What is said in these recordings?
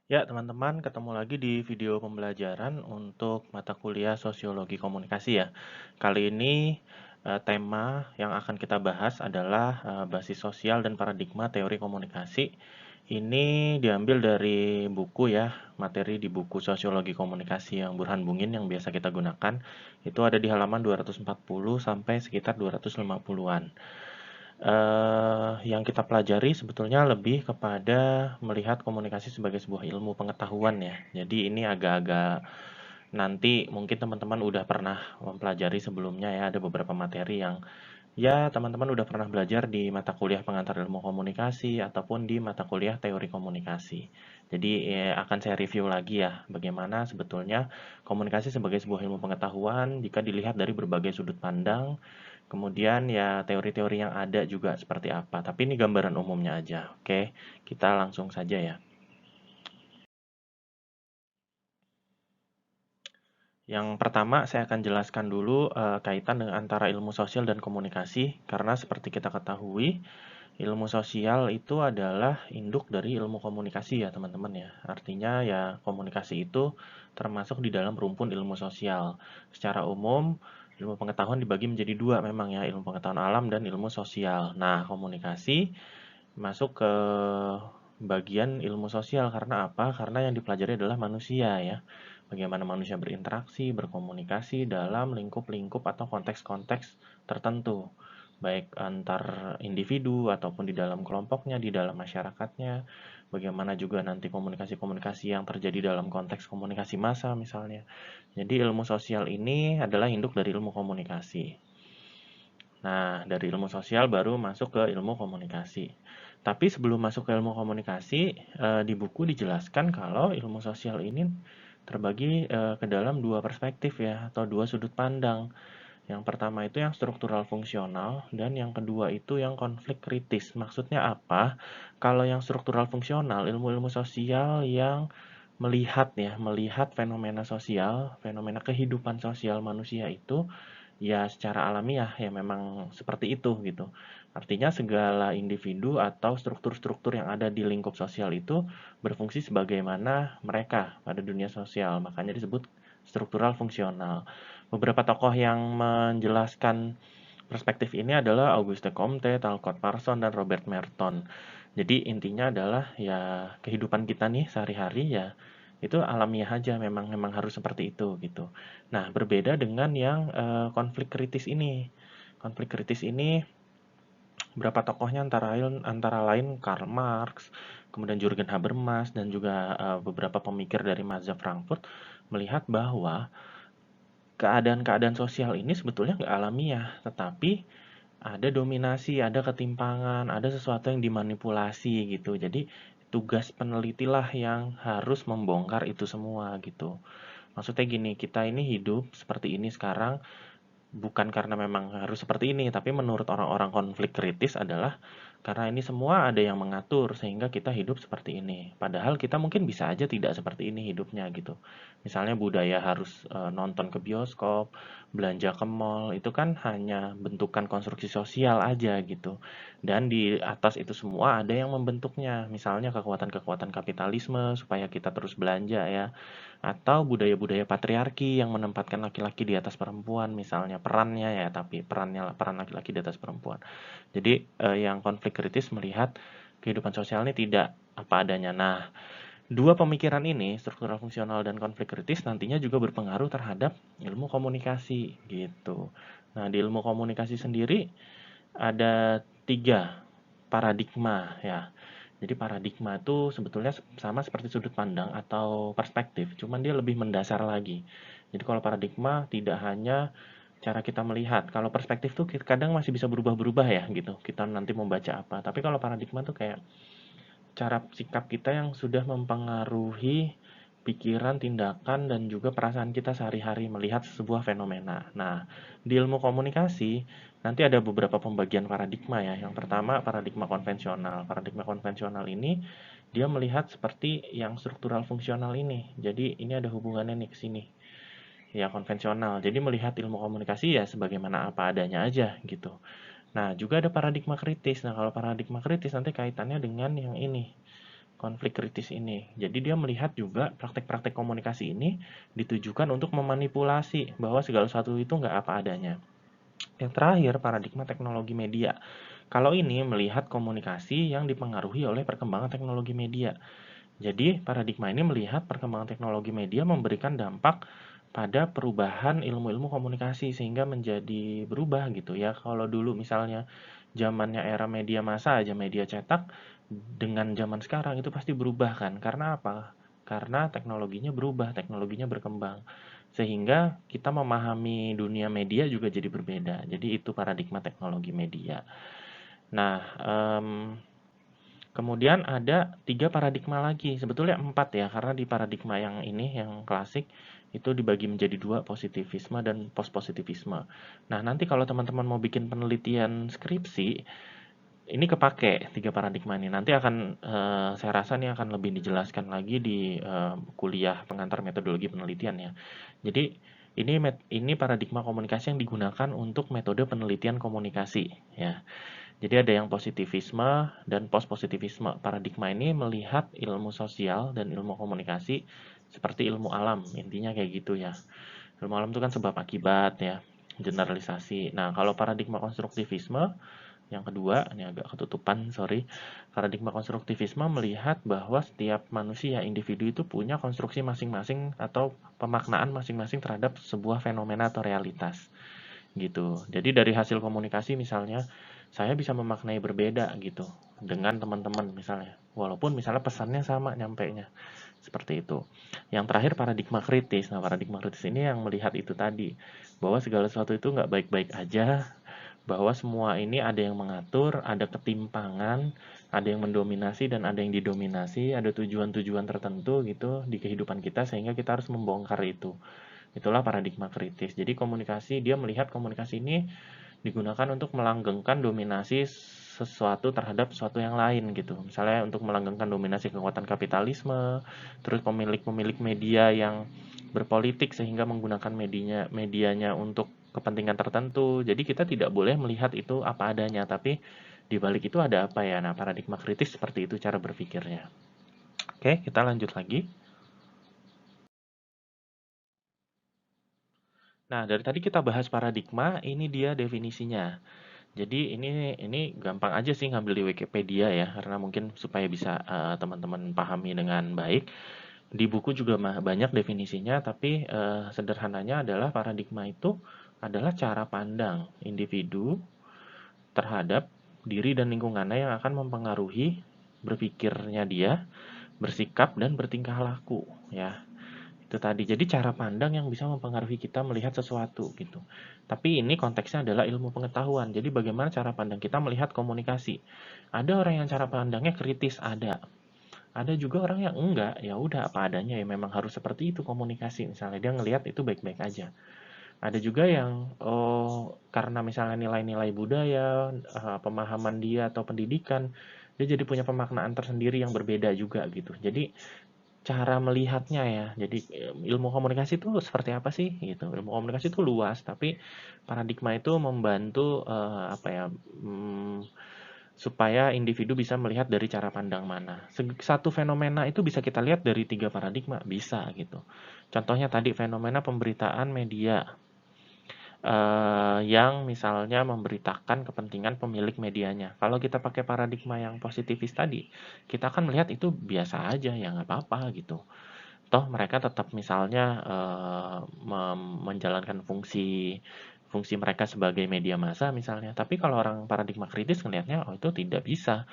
Ya, teman-teman, ketemu lagi di video pembelajaran untuk mata kuliah Sosiologi Komunikasi ya. Kali ini tema yang akan kita bahas adalah basis sosial dan paradigma teori komunikasi. Ini diambil dari buku ya, materi di buku Sosiologi Komunikasi yang Burhan Bungin yang biasa kita gunakan. Itu ada di halaman 240 sampai sekitar 250-an. Yang kita pelajari sebetulnya lebih kepada melihat komunikasi sebagai sebuah ilmu pengetahuan ya. Jadi ini agak-agak nanti mungkin teman-teman udah pernah mempelajari sebelumnya ya, ada beberapa materi yang ya teman-teman udah pernah belajar di mata kuliah pengantar ilmu komunikasi ataupun di mata kuliah teori komunikasi. Jadi akan saya review lagi ya, bagaimana sebetulnya komunikasi sebagai sebuah ilmu pengetahuan jika dilihat dari berbagai sudut pandang. Kemudian ya teori-teori yang ada juga seperti apa. Tapi ini gambaran umumnya aja. Oke, kita langsung saja ya. Yang pertama saya akan jelaskan dulu kaitan dengan antara ilmu sosial dan komunikasi. Karena seperti kita ketahui, ilmu sosial itu adalah induk dari ilmu komunikasi ya teman-teman ya. Artinya ya komunikasi itu termasuk di dalam rumpun ilmu sosial. Secara umum, ilmu pengetahuan dibagi menjadi dua memang ya, ilmu pengetahuan alam dan ilmu sosial. Nah, komunikasi masuk ke bagian ilmu sosial karena apa? Karena yang dipelajari adalah manusia ya. Bagaimana manusia berinteraksi, berkomunikasi dalam lingkup-lingkup atau konteks-konteks tertentu. Baik antar individu ataupun di dalam kelompoknya, di dalam masyarakatnya. Bagaimana juga nanti komunikasi-komunikasi yang terjadi dalam konteks komunikasi massa misalnya. Jadi ilmu sosial ini adalah induk dari ilmu komunikasi. Nah, dari ilmu sosial baru masuk ke ilmu komunikasi. Tapi sebelum masuk ke ilmu komunikasi, di buku dijelaskan kalau ilmu sosial ini terbagi ke dalam dua perspektif ya, atau dua sudut pandang. Yang pertama itu yang struktural fungsional, dan yang kedua itu yang konflik kritis. Maksudnya apa? Kalau yang struktural fungsional, ilmu-ilmu sosial yang melihat ya, melihat fenomena sosial, fenomena kehidupan sosial manusia itu ya secara alamiah ya memang seperti itu gitu. Artinya segala individu atau struktur-struktur yang ada di lingkup sosial itu berfungsi sebagaimana mereka pada dunia sosial. Makanya disebut struktural fungsional. Beberapa tokoh yang menjelaskan perspektif ini adalah Auguste Comte, Talcott Parson, dan Robert Merton. Jadi intinya adalah ya kehidupan kita nih sehari-hari ya itu alamiah aja memang memang harus seperti itu gitu. Nah, berbeda dengan yang konflik kritis ini. Konflik kritis ini berapa tokohnya antara lain Karl Marx, kemudian Jürgen Habermas dan juga beberapa pemikir dari mazhab Frankfurt melihat bahwa keadaan-keadaan sosial ini sebetulnya nggak alamiah, tetapi ada dominasi, ada ketimpangan, ada sesuatu yang dimanipulasi gitu. Jadi tugas penelitilah yang harus membongkar itu semua gitu. Maksudnya gini, kita ini hidup seperti ini sekarang bukan karena memang harus seperti ini, tapi menurut orang-orang konflik kritis adalah karena ini semua ada yang mengatur sehingga kita hidup seperti ini. Padahal kita mungkin bisa aja tidak seperti ini hidupnya gitu. Misalnya budaya harus nonton ke bioskop, belanja ke mall, itu kan hanya bentukan konstruksi sosial aja gitu. Dan di atas itu semua ada yang membentuknya. Misalnya kekuatan-kekuatan kapitalisme supaya kita terus belanja ya, atau budaya-budaya patriarki yang menempatkan laki-laki di atas perempuan misalnya perannya ya, tapi peran laki-laki di atas perempuan. Jadi yang konflik kritis melihat kehidupan sosial ini tidak apa adanya. Nah, dua pemikiran ini, struktural fungsional dan konflik kritis, nantinya juga berpengaruh terhadap ilmu komunikasi gitu. Nah, di ilmu komunikasi sendiri ada tiga paradigma ya. Jadi paradigma itu sebetulnya sama seperti sudut pandang atau perspektif, cuman dia lebih mendasar lagi. Jadi kalau paradigma tidak hanya cara kita melihat, kalau perspektif tuh kadang masih bisa berubah-berubah ya gitu. Kita nanti membaca apa. Tapi kalau paradigma tuh kayak cara sikap kita yang sudah mempengaruhi pikiran, tindakan, dan juga perasaan kita sehari-hari melihat sebuah fenomena. Nah, di ilmu komunikasi, nanti ada beberapa pembagian paradigma ya. Yang pertama, paradigma konvensional. Paradigma konvensional ini, dia melihat seperti yang struktural fungsional ini. Jadi, ini ada hubungannya nih ke sini. Ya, konvensional. Jadi, melihat ilmu komunikasi ya sebagaimana apa adanya aja gitu. Nah, juga ada paradigma kritis. Nah, kalau paradigma kritis nanti kaitannya dengan yang ini, konflik kritis ini. Jadi dia melihat juga praktek-praktek komunikasi ini ditujukan untuk memanipulasi bahwa segala sesuatu itu nggak apa adanya. Yang terakhir, paradigma teknologi media. Kalau ini melihat komunikasi yang dipengaruhi oleh perkembangan teknologi media. Jadi, paradigma ini melihat perkembangan teknologi media memberikan dampak pada perubahan ilmu-ilmu komunikasi sehingga menjadi berubah gitu ya. Kalau dulu misalnya zamannya era media massa aja, media cetak, dengan zaman sekarang itu pasti berubah kan. Karena apa? Karena teknologinya berubah, teknologinya berkembang. Sehingga kita memahami dunia media juga jadi berbeda. Jadi itu paradigma teknologi media. Nah, kemudian ada 3 paradigma lagi, sebetulnya 4 ya, karena di paradigma yang ini, yang klasik, itu dibagi menjadi 2, positivisme dan post-positivisme. Nah, nanti kalau teman-teman mau bikin penelitian skripsi, ini kepake 3 paradigma ini. Nanti akan, saya rasa ini akan lebih dijelaskan lagi di kuliah pengantar metodologi penelitian ya. Jadi, ini paradigma komunikasi yang digunakan untuk metode penelitian komunikasi ya. Jadi ada yang positivisme dan post-positivisme. Paradigma ini melihat ilmu sosial dan ilmu komunikasi seperti ilmu alam. Intinya kayak gitu ya. Ilmu alam itu kan sebab akibat ya, generalisasi. Nah, kalau paradigma konstruktivisme yang kedua, ini agak ketutupan, sorry. Paradigma konstruktivisme melihat bahwa setiap manusia, individu itu punya konstruksi masing-masing atau pemaknaan masing-masing terhadap sebuah fenomena atau realitas gitu. Jadi dari hasil komunikasi misalnya saya bisa memaknai berbeda gitu dengan teman-teman misalnya. Walaupun misalnya pesannya sama nyampainya. Seperti itu. Yang terakhir paradigma kritis. Nah, paradigma kritis ini yang melihat itu tadi. Bahwa segala sesuatu itu nggak baik-baik aja. Bahwa semua ini ada yang mengatur, ada ketimpangan, ada yang mendominasi dan ada yang didominasi, ada tujuan-tujuan tertentu gitu di kehidupan kita sehingga kita harus membongkar itu. Itulah paradigma kritis. Jadi komunikasi, dia melihat komunikasi ini digunakan untuk melanggengkan dominasi sesuatu terhadap sesuatu yang lain gitu. Misalnya untuk melanggengkan dominasi kekuatan kapitalisme, terus pemilik-pemilik media yang berpolitik sehingga menggunakan medianya untuk kepentingan tertentu. Jadi kita tidak boleh melihat itu apa adanya, tapi di balik itu ada apa ya? Nah, paradigma kritis seperti itu cara berpikirnya. Oke, kita lanjut lagi. Nah, dari tadi kita bahas paradigma, ini dia definisinya. Jadi ini gampang aja sih ngambil di Wikipedia ya, karena mungkin supaya bisa teman-teman pahami dengan baik. Di buku juga banyak definisinya, tapi sederhananya adalah paradigma itu adalah cara pandang individu terhadap diri dan lingkungannya yang akan mempengaruhi berpikirnya dia, bersikap dan bertingkah laku ya. Itu tadi. Jadi cara pandang yang bisa mempengaruhi kita melihat sesuatu gitu. Tapi ini konteksnya adalah ilmu pengetahuan. Jadi bagaimana cara pandang kita melihat komunikasi. Ada orang yang cara pandangnya kritis, ada. Ada juga orang yang enggak, ya udah apa adanya ya memang harus seperti itu komunikasi. Misalnya dia ngelihat itu baik-baik aja. Ada juga yang karena misalnya nilai-nilai budaya, pemahaman dia atau pendidikan, dia jadi punya pemaknaan tersendiri yang berbeda juga gitu. Jadi cara melihatnya ya. Jadi ilmu komunikasi itu seperti apa sih gitu. Ilmu komunikasi itu luas, tapi paradigma itu membantu apa ya? Supaya individu bisa melihat dari cara pandang mana. Satu fenomena itu bisa kita lihat dari 3 paradigma, bisa gitu. Contohnya tadi fenomena pemberitaan media yang misalnya memberitakan kepentingan pemilik medianya. Kalau kita pakai paradigma yang positivis tadi, kita akan melihat itu biasa aja, ya nggak apa-apa gitu. Toh mereka tetap misalnya menjalankan fungsi fungsi mereka sebagai media massa misalnya. Tapi kalau orang paradigma kritis ngelihatnya, oh itu tidak bisa.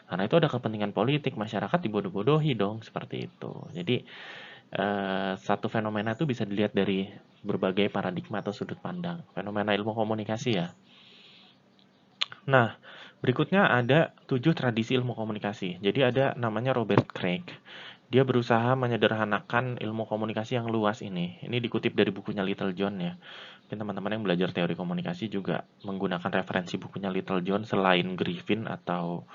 Karena itu ada kepentingan politik, masyarakat dibodoh-bodohi dong, seperti itu. Jadi satu fenomena itu bisa dilihat dari berbagai paradigma atau sudut pandang. Fenomena ilmu komunikasi ya. Nah, berikutnya ada 7 tradisi ilmu komunikasi. Jadi ada namanya Robert Craig. Dia berusaha menyederhanakan ilmu komunikasi yang luas ini. Ini dikutip dari bukunya Little John ya. Mungkin teman-teman yang belajar teori komunikasi juga menggunakan referensi bukunya Little John selain Griffin atau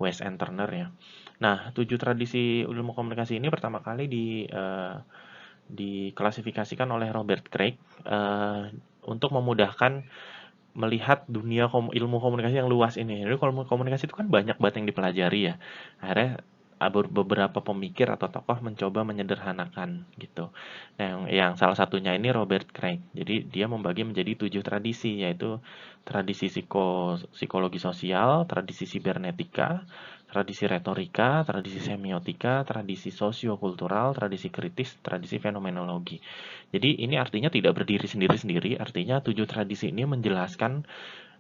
Wes and Turner ya. Nah, 7 tradisi ilmu komunikasi ini pertama kali diklasifikasikan oleh Robert Craig untuk memudahkan melihat dunia ilmu komunikasi yang luas ini. Jadi komunikasi itu kan banyak banget yang dipelajari ya. Akhirnya beberapa pemikir atau tokoh mencoba menyederhanakan gitu. Nah, yang salah satunya ini Robert Craig. Jadi dia membagi menjadi 7 tradisi, yaitu tradisi psikologi sosial, tradisi sibernetika, tradisi retorika, tradisi semiotika, tradisi sosiokultural, tradisi kritis, tradisi fenomenologi. Jadi ini artinya tidak berdiri sendiri-sendiri, artinya 7 tradisi ini menjelaskan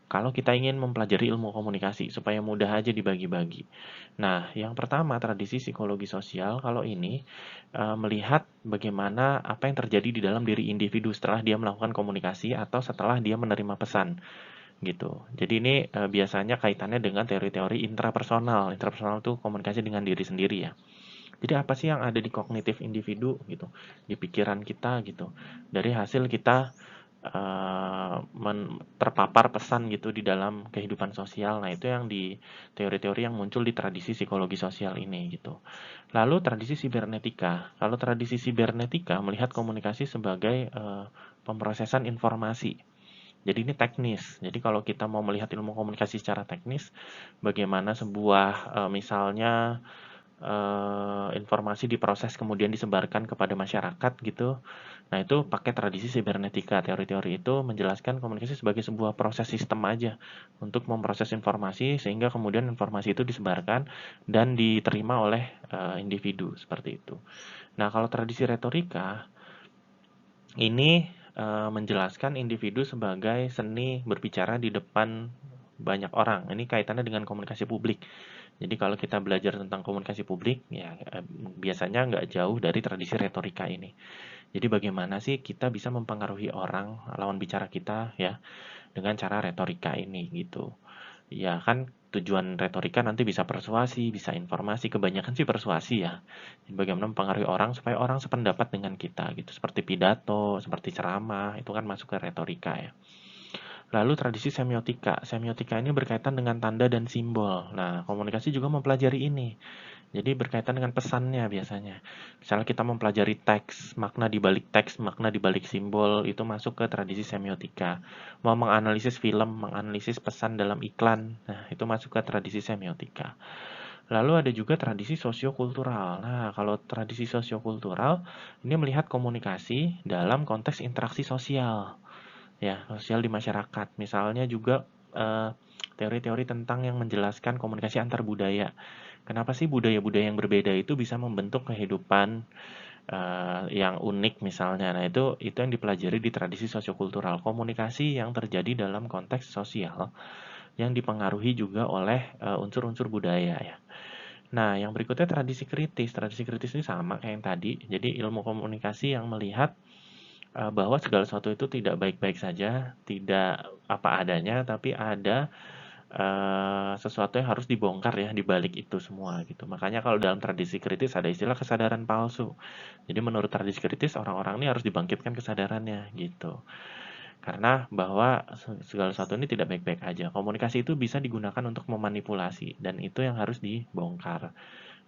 kalau kita ingin mempelajari ilmu komunikasi supaya mudah aja dibagi-bagi. Nah, yang pertama tradisi psikologi sosial kalau ini melihat bagaimana apa yang terjadi di dalam diri individu setelah dia melakukan komunikasi atau setelah dia menerima pesan gitu. Jadi ini biasanya kaitannya dengan teori-teori intrapersonal. Intrapersonal itu komunikasi dengan diri sendiri ya. Jadi apa sih yang ada di kognitif individu gitu, di pikiran kita gitu. Dari hasil kita terpapar pesan gitu di dalam kehidupan sosial. Nah, itu yang di teori-teori yang muncul di tradisi psikologi sosial ini gitu. Lalu tradisi sibernetika. Kalau tradisi sibernetika melihat komunikasi sebagai pemrosesan informasi. Jadi ini teknis. Jadi kalau kita mau melihat ilmu komunikasi secara teknis, bagaimana sebuah misalnya informasi diproses kemudian disebarkan kepada masyarakat gitu. Nah, itu pakai tradisi sibernetika. Teori-teori itu menjelaskan komunikasi sebagai sebuah proses sistem aja untuk memproses informasi sehingga kemudian informasi itu disebarkan dan diterima oleh individu seperti itu. Nah, kalau tradisi retorika ini menjelaskan individu sebagai seni berbicara di depan banyak orang. Ini kaitannya dengan komunikasi publik. Jadi kalau kita belajar tentang komunikasi publik, ya biasanya nggak jauh dari tradisi retorika ini. Jadi bagaimana sih kita bisa mempengaruhi orang, lawan bicara kita ya, dengan cara retorika ini gitu. Ya kan tujuan retorika nanti bisa persuasi, bisa informasi, kebanyakan sih persuasi ya. Jadi bagaimana mempengaruhi orang supaya orang sependapat dengan kita gitu. Seperti pidato, seperti ceramah, itu kan masuk ke retorika ya. Lalu tradisi semiotika. Semiotika ini berkaitan dengan tanda dan simbol. Nah, komunikasi juga mempelajari ini. Jadi berkaitan dengan pesannya biasanya. Misalnya kita mempelajari teks, makna di balik teks, makna di balik simbol, itu masuk ke tradisi semiotika. Mau menganalisis film, menganalisis pesan dalam iklan, nah itu masuk ke tradisi semiotika. Lalu ada juga tradisi sosiokultural. Nah, kalau tradisi sosiokultural ini melihat komunikasi dalam konteks interaksi sosial. Ya, sosial di masyarakat. Misalnya juga teori-teori tentang yang menjelaskan komunikasi antar budaya. Kenapa sih budaya-budaya yang berbeda itu bisa membentuk kehidupan yang unik misalnya. Nah, itu yang dipelajari di tradisi sosiokultural. Komunikasi yang terjadi dalam konteks sosial yang dipengaruhi juga oleh unsur-unsur budaya ya. Nah, yang berikutnya tradisi kritis. Tradisi kritis ini sama kayak yang tadi. Jadi ilmu komunikasi yang melihat bahwa segala sesuatu itu tidak baik-baik saja, tidak apa adanya, tapi ada sesuatu yang harus dibongkar ya di balik itu semua gitu. Makanya kalau dalam tradisi kritis ada istilah kesadaran palsu. Jadi menurut tradisi kritis orang-orang ini harus dibangkitkan kesadarannya gitu. Karena bahwa segala sesuatu ini tidak baik-baik aja. Komunikasi itu bisa digunakan untuk memanipulasi dan itu yang harus dibongkar.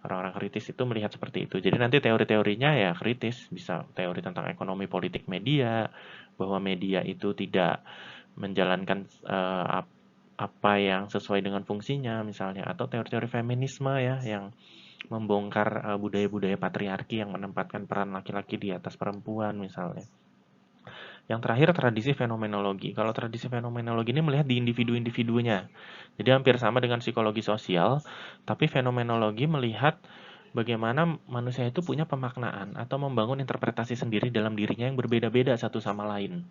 Orang-orang kritis itu melihat seperti itu. Jadi nanti teori-teorinya ya kritis, bisa teori tentang ekonomi politik media, bahwa media itu tidak menjalankan apa yang sesuai dengan fungsinya misalnya, atau teori-teori feminisme ya yang membongkar budaya-budaya patriarki yang menempatkan peran laki-laki di atas perempuan misalnya. Yang terakhir tradisi fenomenologi. Kalau tradisi fenomenologi ini melihat di individu-individunya. Jadi hampir sama dengan psikologi sosial, tapi fenomenologi melihat bagaimana manusia itu punya pemaknaan atau membangun interpretasi sendiri dalam dirinya yang berbeda-beda satu sama lain.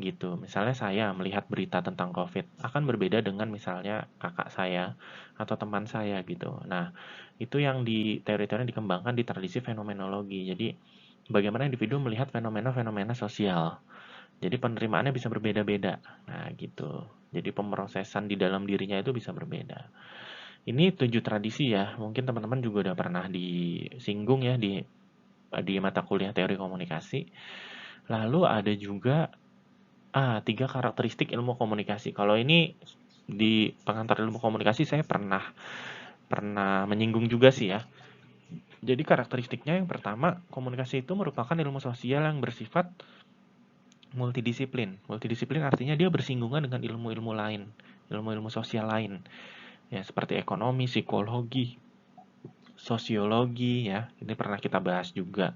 Gitu. Misalnya saya melihat berita tentang COVID akan berbeda dengan misalnya kakak saya atau teman saya gitu. Nah, itu yang di teori-teori yang dikembangkan di tradisi fenomenologi. Jadi bagaimana individu melihat fenomena-fenomena sosial. Jadi penerimaannya bisa berbeda-beda. Nah, gitu. Jadi pemrosesan di dalam dirinya itu bisa berbeda. Ini 7 tradisi ya. Mungkin teman-teman juga udah pernah disinggung ya di mata kuliah teori komunikasi. Lalu ada juga 3 karakteristik ilmu komunikasi. Kalau ini di pengantar ilmu komunikasi saya pernah menyinggung juga sih ya. Jadi karakteristiknya yang pertama, komunikasi itu merupakan ilmu sosial yang bersifat multidisiplin. Multidisiplin artinya dia bersinggungan dengan ilmu-ilmu lain, ilmu-ilmu sosial lain. Ya, seperti ekonomi, psikologi, sosiologi ya. Ini pernah kita bahas juga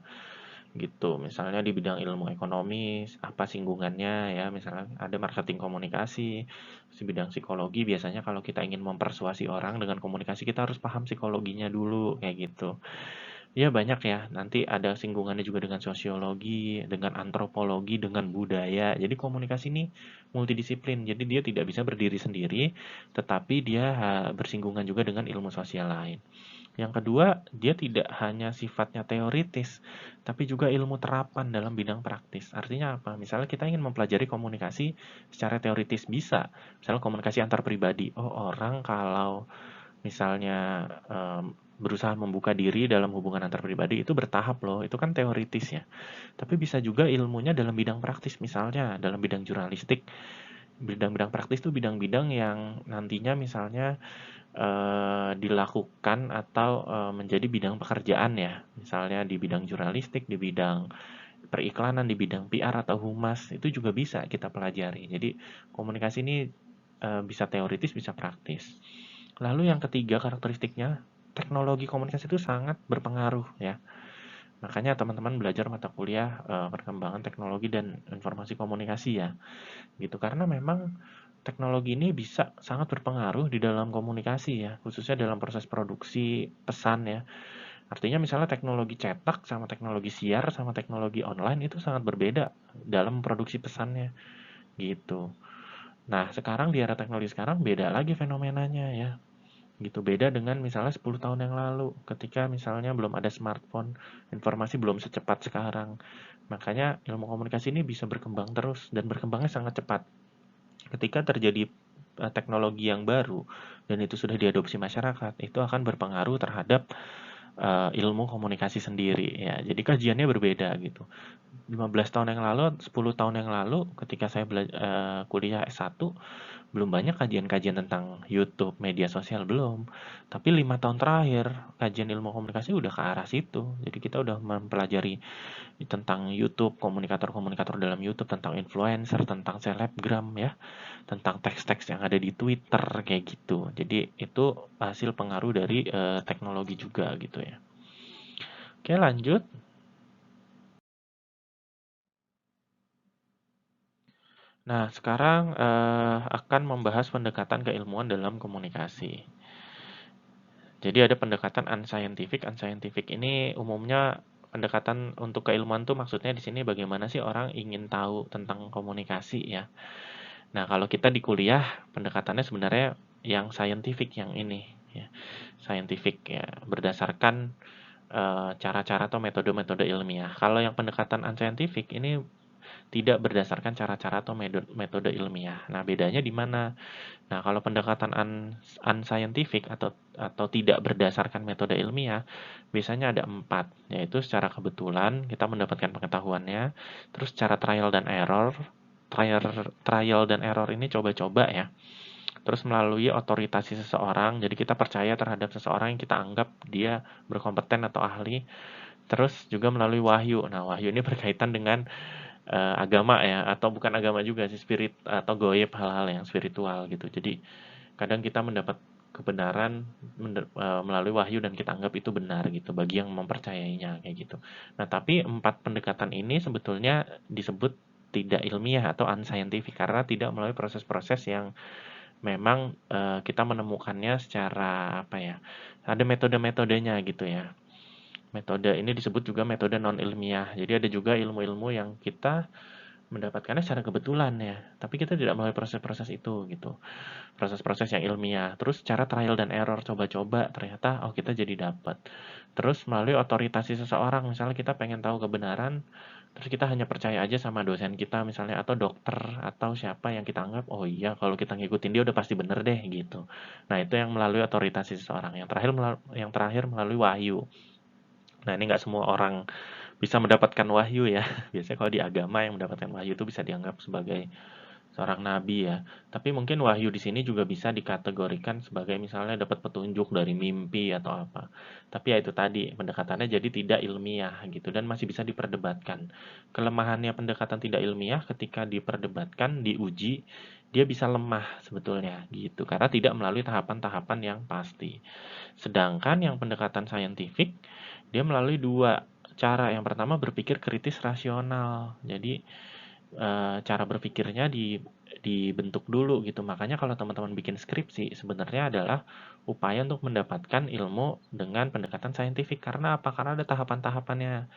gitu. Misalnya di bidang ilmu ekonomi, apa singgungannya ya, misalnya ada marketing komunikasi. Di bidang psikologi biasanya kalau kita ingin mempersuasi orang dengan komunikasi, kita harus paham psikologinya dulu kayak gitu. Ya banyak ya, nanti ada singgungannya juga dengan sosiologi, dengan antropologi, dengan budaya. Jadi komunikasi ini multidisiplin, jadi dia tidak bisa berdiri sendiri, tetapi dia bersinggungan juga dengan ilmu sosial lain. Yang kedua, dia tidak hanya sifatnya teoritis, tapi juga ilmu terapan dalam bidang praktis. Artinya apa? Misalnya kita ingin mempelajari komunikasi secara teoritis bisa. Misalnya komunikasi antar pribadi. Oh, orang kalau misalnya berusaha membuka diri dalam hubungan antar pribadi itu bertahap loh, itu kan teoritis ya. Tapi bisa juga ilmunya dalam bidang praktis, misalnya dalam bidang jurnalistik. Bidang-bidang praktis itu bidang-bidang yang nantinya misalnya dilakukan atau menjadi bidang pekerjaan ya. Misalnya di bidang jurnalistik, di bidang periklanan, di bidang PR atau humas, itu juga bisa kita pelajari. Jadi komunikasi ini bisa teoritis, bisa praktis. Lalu yang ketiga karakteristiknya, teknologi komunikasi itu sangat berpengaruh ya. Makanya teman-teman belajar mata kuliah perkembangan teknologi dan informasi komunikasi ya. Gitu karena memang teknologi ini bisa sangat berpengaruh di dalam komunikasi ya, khususnya dalam proses produksi pesan ya. Artinya misalnya teknologi cetak sama teknologi siar sama teknologi online itu sangat berbeda dalam produksi pesannya gitu. Nah, sekarang di era teknologi sekarang beda lagi fenomenanya ya. Gitu beda dengan misalnya 10 tahun yang lalu ketika misalnya belum ada smartphone, informasi belum secepat sekarang. Makanya ilmu komunikasi ini bisa berkembang terus dan berkembangnya sangat cepat. Ketika terjadi teknologi yang baru dan itu sudah diadopsi masyarakat, itu akan berpengaruh terhadap ilmu komunikasi sendiri ya. Jadi kajiannya berbeda gitu. 15 tahun yang lalu, 10 tahun yang lalu ketika saya kuliah S1 belum banyak kajian-kajian tentang YouTube, media sosial belum. Tapi 5 tahun terakhir kajian ilmu komunikasi udah ke arah situ. Jadi kita udah mempelajari tentang YouTube, komunikator-komunikator dalam YouTube, tentang influencer, tentang selebgram ya, tentang teks-teks yang ada di Twitter kayak gitu. Jadi itu hasil pengaruh dari teknologi juga gitu ya. Oke, lanjut. Nah, sekarang akan membahas pendekatan keilmuan dalam komunikasi. Jadi ada pendekatan unscientific. Unscientific ini umumnya pendekatan untuk keilmuan tuh maksudnya di sini bagaimana sih orang ingin tahu tentang komunikasi ya. Nah, kalau kita di kuliah pendekatannya sebenarnya yang scientific yang ini ya. Scientific ya, berdasarkan cara-cara atau metode-metode ilmiah. Kalau yang pendekatan unscientific ini tidak berdasarkan cara-cara atau metode ilmiah. Nah, bedanya di mana? Nah, kalau pendekatan unscientific atau tidak berdasarkan metode ilmiah, biasanya ada 4, yaitu secara kebetulan kita mendapatkan pengetahuannya, terus secara trial dan error. Trial dan error ini coba-coba ya. Terus melalui otoritasi seseorang, jadi kita percaya terhadap seseorang yang kita anggap dia berkompeten atau ahli. Terus juga melalui wahyu. Nah, wahyu ini berkaitan dengan agama ya, atau bukan agama juga sih, spirit atau goib, hal-hal yang spiritual gitu. Jadi kadang kita mendapat kebenaran melalui wahyu dan kita anggap itu benar gitu bagi yang mempercayainya kayak gitu. Nah, tapi 4 pendekatan ini sebetulnya disebut tidak ilmiah atau unscientific karena tidak melalui proses-proses yang memang kita menemukannya secara apa ya? Ada metode-metodenya gitu ya. Metode ini disebut juga metode non ilmiah. Jadi ada juga ilmu-ilmu yang kita mendapatkannya secara kebetulan ya, tapi kita tidak melalui proses-proses itu gitu. Proses-proses yang ilmiah. Terus cara trial dan error, coba-coba ternyata oh kita jadi dapat. Terus melalui otoritasi seseorang, misalnya kita pengen tahu kebenaran, terus kita hanya percaya aja sama dosen kita misalnya atau dokter atau siapa yang kita anggap oh iya kalau kita ngikutin dia udah pasti bener deh gitu. Nah, itu yang melalui otoritasi seseorang. Yang terakhir melalui wahyu. Nah, ini nggak semua orang bisa mendapatkan wahyu ya. Biasanya kalau di agama yang mendapatkan wahyu itu bisa dianggap sebagai seorang nabi ya. Tapi mungkin wahyu di sini juga bisa dikategorikan sebagai misalnya dapat petunjuk dari mimpi atau apa. Tapi ya itu tadi, pendekatannya jadi tidak ilmiah gitu dan masih bisa diperdebatkan. Kelemahannya pendekatan tidak ilmiah ketika diperdebatkan, diuji, dia bisa lemah sebetulnya gitu karena tidak melalui tahapan-tahapan yang pasti. Sedangkan yang pendekatan saintifik dia melalui dua cara. Yang pertama berpikir kritis rasional. Jadi cara berpikirnya dibentuk dulu gitu. Makanya kalau teman-teman bikin skripsi sebenarnya adalah upaya untuk mendapatkan ilmu dengan pendekatan saintifik. Karena apa? Karena ada tahapan-tahapannya.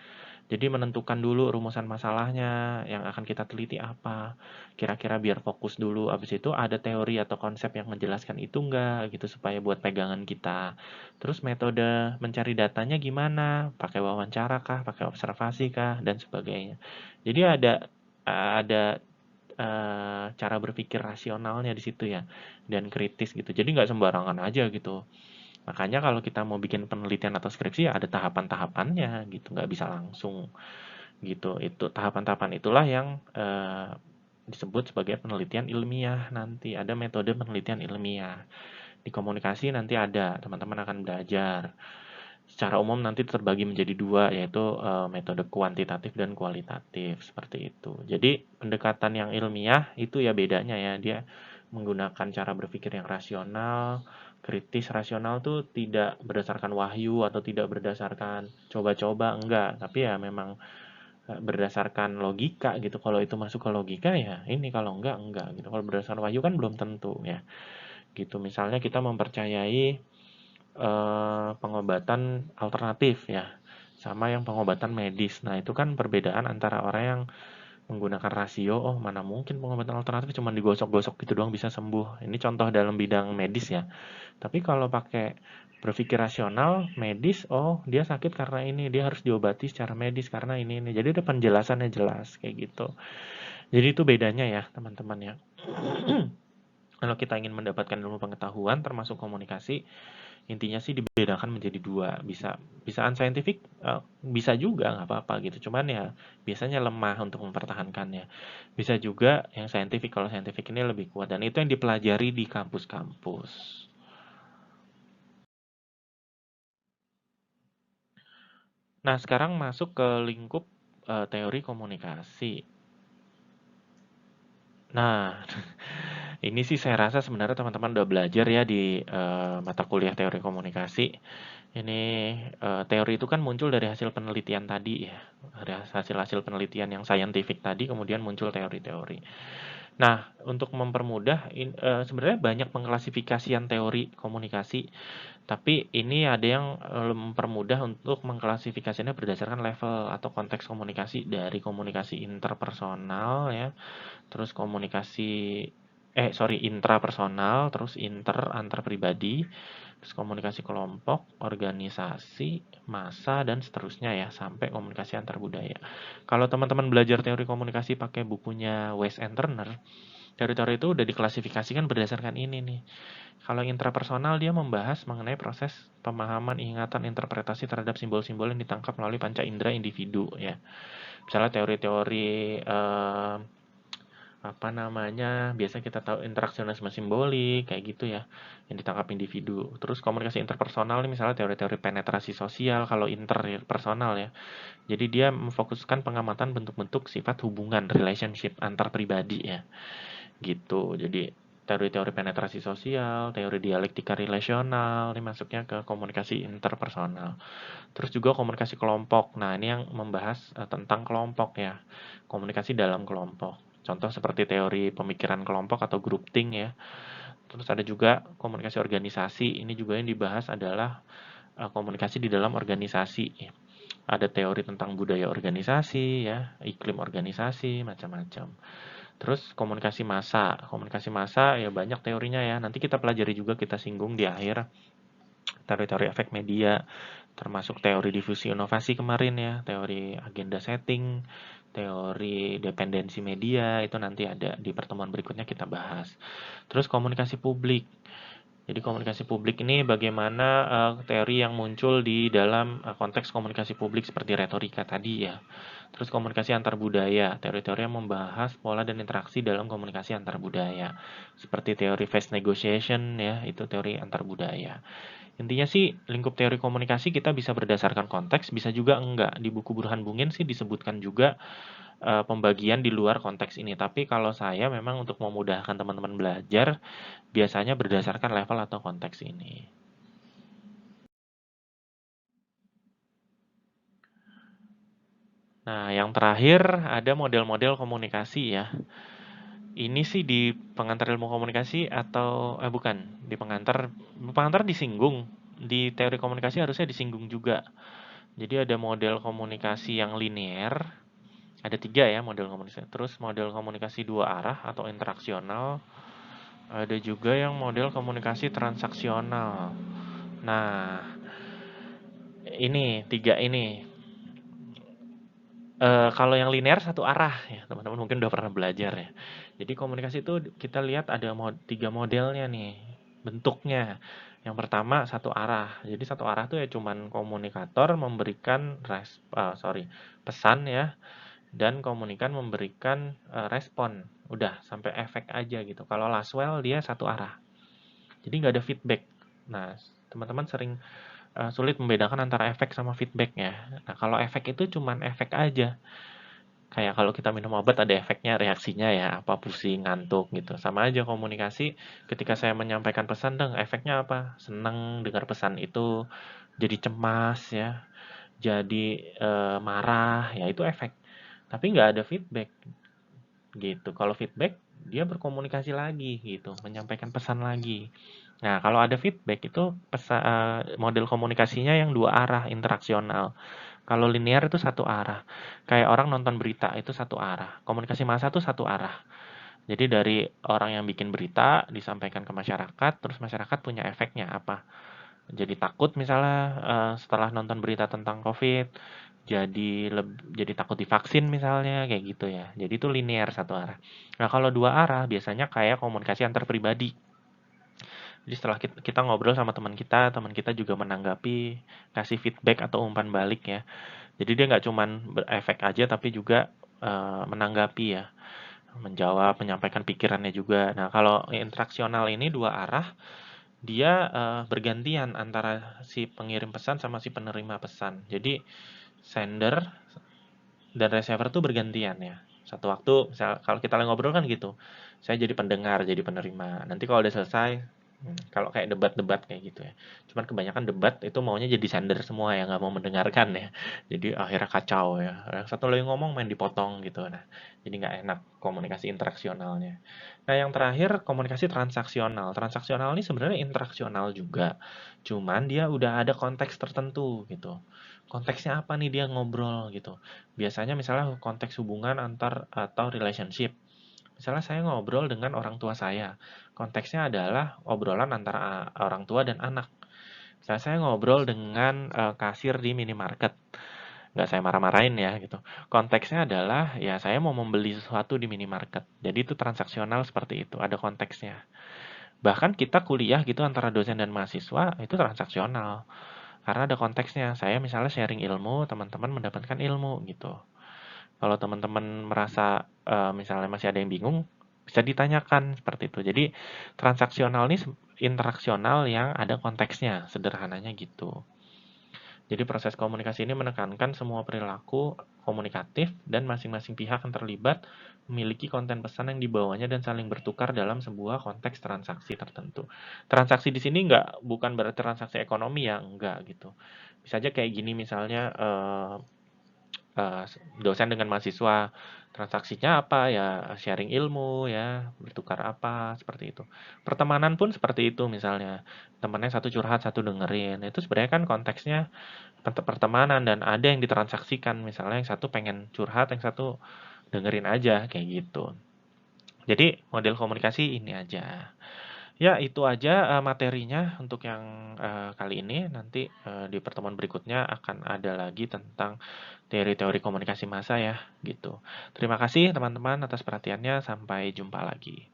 Jadi menentukan dulu rumusan masalahnya yang akan kita teliti apa. Kira-kira biar fokus dulu. Habis itu ada teori atau konsep yang menjelaskan itu enggak gitu supaya buat pegangan kita. Terus metode mencari datanya gimana? Pakai wawancara kah? Pakai observasi kah? Dan sebagainya. Jadi ada cara berpikir rasionalnya di situ ya dan kritis gitu. Jadi nggak sembarangan aja gitu. Makanya kalau kita mau bikin penelitian atau skripsi ya ada tahapan-tahapannya gitu, nggak bisa langsung gitu. Itu tahapan-tahapan itulah yang disebut sebagai penelitian ilmiah nanti. Ada metode penelitian ilmiah. Di komunikasi nanti ada, teman-teman akan belajar. Secara umum nanti terbagi menjadi dua, yaitu metode kuantitatif dan kualitatif, seperti itu. Jadi pendekatan yang ilmiah itu ya bedanya ya, dia menggunakan cara berpikir yang rasional, kritis rasional tuh tidak berdasarkan wahyu atau tidak berdasarkan coba-coba, enggak. Tapi ya memang berdasarkan logika gitu. Kalau itu masuk ke logika ya ini, kalau enggak gitu. Kalau berdasarkan wahyu kan belum tentu ya. Gitu. Misalnya kita mempercayai pengobatan alternatif ya, sama yang pengobatan medis. Nah, itu kan perbedaan antara orang yang menggunakan rasio, oh mana mungkin pengobatan alternatif cuma digosok-gosok gitu doang bisa sembuh. Ini contoh dalam bidang medis ya. Tapi kalau pakai berpikir rasional, medis, oh dia sakit karena ini, dia harus diobati secara medis karena ini. Jadi ada penjelasannya jelas kayak gitu. Jadi itu bedanya ya teman-teman ya. Kalau kita ingin mendapatkan ilmu pengetahuan termasuk komunikasi, intinya sih dibedakan menjadi dua. Bisa unscientific, bisa juga nggak apa-apa gitu. Cuman ya biasanya lemah untuk mempertahankannya. Bisa juga yang scientific, kalau scientific ini lebih kuat. Dan itu yang dipelajari di kampus-kampus. Nah, sekarang masuk ke lingkup teori komunikasi. Nah, ini sih saya rasa sebenarnya teman-teman udah belajar ya di mata kuliah teori komunikasi. Ini teori itu kan muncul dari hasil penelitian tadi ya, dari hasil-hasil penelitian yang scientific tadi, kemudian muncul teori-teori. Nah, untuk mempermudah, sebenarnya banyak pengklasifikasian teori komunikasi, tapi ini ada yang mempermudah untuk mengklasifikasinya berdasarkan level atau konteks komunikasi dari komunikasi interpersonal ya, terus intrapersonal, terus antar pribadi, terus komunikasi kelompok, organisasi, massa, dan seterusnya ya, sampai komunikasi antar budaya. Kalau teman-teman belajar teori komunikasi pakai bukunya West and Turner, teori-teori itu udah diklasifikasikan berdasarkan ini nih. Kalau intrapersonal dia membahas mengenai proses pemahaman, ingatan, interpretasi terhadap simbol-simbol yang ditangkap melalui panca indera individu ya. Misalnya teori-teori apa namanya, biasa kita tahu interaksionisme simbolik kayak gitu ya, yang ditangkap individu. Terus komunikasi interpersonal nih misalnya teori-teori penetrasi sosial kalau interpersonal ya. Jadi dia memfokuskan pengamatan bentuk-bentuk sifat hubungan relationship antar pribadi ya. Gitu. Jadi teori-teori penetrasi sosial, teori dialektika relasional, ini masuknya ke komunikasi interpersonal. Terus juga komunikasi kelompok. Nah, ini yang membahas tentang kelompok ya. Komunikasi dalam kelompok. Contoh seperti teori pemikiran kelompok atau group think ya. Terus ada juga komunikasi organisasi. Ini juga yang dibahas adalah komunikasi di dalam organisasi. Ada teori tentang budaya organisasi ya, iklim organisasi, macam-macam. Terus komunikasi massa ya banyak teorinya ya. Nanti kita pelajari juga, kita singgung di akhir teori-teori efek media, termasuk teori difusi inovasi kemarin ya, teori agenda setting, teori dependensi media, itu nanti ada di pertemuan berikutnya kita bahas. Terus komunikasi publik. Jadi komunikasi publik ini bagaimana teori yang muncul di dalam konteks komunikasi publik seperti retorika tadi ya. Terus komunikasi antar budaya, teori-teori yang membahas pola dan interaksi dalam komunikasi antar budaya. Seperti teori fast negotiation ya, itu teori antar budaya. Intinya sih lingkup teori komunikasi kita bisa berdasarkan konteks, bisa juga enggak. Di buku Burhan Bungin sih disebutkan juga pembagian di luar konteks ini. Tapi kalau saya memang untuk memudahkan teman-teman belajar, biasanya berdasarkan level atau konteks ini. Nah, yang terakhir ada model-model komunikasi ya. Ini sih di pengantar ilmu komunikasi atau bukan, di pengantar disinggung. Di teori komunikasi harusnya disinggung juga. Jadi ada model komunikasi yang linear, ada 3 ya model komunikasi. Terus model komunikasi dua arah atau interaksional, ada juga yang model komunikasi transaksional. Nah, ini 3 ini. Kalau yang linear satu arah ya, teman-teman mungkin udah pernah belajar ya. Jadi komunikasi itu kita lihat ada 3 modelnya nih, bentuknya. Yang pertama satu arah. Jadi satu arah tuh ya cuman komunikator memberikan pesan ya, dan komunikan memberikan respon. Udah sampai efek aja gitu. Kalau Laswell dia satu arah. Jadi nggak ada feedback. Nah, teman-teman sering sulit membedakan antara efek sama feedback ya. Nah, kalau efek itu cuman efek aja. Kayak kalau kita minum obat ada efeknya, reaksinya ya, apa pusing, ngantuk gitu. Sama aja komunikasi, ketika saya menyampaikan pesan, dong, efeknya apa? Seneng dengar pesan itu, jadi cemas ya, jadi marah, ya itu efek. Tapi nggak ada feedback gitu. Kalau feedback, dia berkomunikasi lagi gitu, menyampaikan pesan lagi. Nah, kalau ada feedback itu model komunikasinya yang dua arah, interaksional. Kalau linear itu satu arah. Kayak orang nonton berita itu satu arah. Komunikasi massa itu satu arah. Jadi dari orang yang bikin berita disampaikan ke masyarakat, terus masyarakat punya efeknya apa? Jadi takut misalnya setelah nonton berita tentang COVID, jadi takut divaksin misalnya kayak gitu ya. Jadi itu linear satu arah. Nah, kalau dua arah biasanya kayak komunikasi antar pribadi. Jadi setelah kita ngobrol sama teman kita juga menanggapi, kasih feedback atau umpan balik ya. Jadi dia nggak cuman berefek aja tapi juga menanggapi ya, menjawab, menyampaikan pikirannya juga. Nah, kalau interaksional ini dua arah, dia bergantian antara si pengirim pesan sama si penerima pesan. Jadi sender dan receiver tuh bergantian ya. Satu waktu, misal kalau kita lagi ngobrol kan gitu, saya jadi pendengar, jadi penerima. Nanti kalau udah selesai, kalau kayak debat-debat kayak gitu ya. Cuman kebanyakan debat itu maunya jadi sender semua ya, nggak mau mendengarkan ya. Jadi akhirnya kacau ya. Yang satu lagi ngomong main dipotong gitu. Nah, jadi nggak enak komunikasi interaksionalnya. Nah, yang terakhir komunikasi transaksional. Transaksional ini sebenarnya interaksional juga. Cuman dia udah ada konteks tertentu gitu. Konteksnya apa nih dia ngobrol gitu. Biasanya misalnya konteks hubungan antar atau relationship. Misalnya saya ngobrol dengan orang tua saya. Konteksnya adalah obrolan antara orang tua dan anak. Misalnya saya ngobrol dengan kasir di minimarket. Nggak saya marah-marahin ya gitu. Konteksnya adalah ya saya mau membeli sesuatu di minimarket. Jadi itu transaksional seperti itu, ada konteksnya. Bahkan kita kuliah gitu antara dosen dan mahasiswa itu transaksional. Karena ada konteksnya. Saya misalnya sharing ilmu, teman-teman mendapatkan ilmu gitu. Kalau teman-teman merasa misalnya masih ada yang bingung, bisa ditanyakan seperti itu. Jadi transaksional ini interaksional yang ada konteksnya, sederhananya gitu. Jadi proses komunikasi ini menekankan semua perilaku komunikatif dan masing-masing pihak yang terlibat memiliki konten pesan yang dibawanya dan saling bertukar dalam sebuah konteks transaksi tertentu. Transaksi di sini bukan berarti transaksi ekonomi ya, enggak gitu. Bisa aja kayak gini misalnya dosen dengan mahasiswa, transaksinya apa ya, sharing ilmu ya, bertukar apa, seperti itu. Pertemanan pun seperti itu misalnya, temannya satu curhat, satu dengerin, itu sebenarnya kan konteksnya pertemanan dan ada yang ditransaksikan, misalnya yang satu pengen curhat, yang satu dengerin aja, kayak gitu. Jadi model komunikasi ini aja. Ya, itu aja materinya untuk yang kali ini. Nanti di pertemuan berikutnya akan ada lagi tentang teori-teori komunikasi massa ya, gitu. Terima kasih teman-teman atas perhatiannya. Sampai jumpa lagi.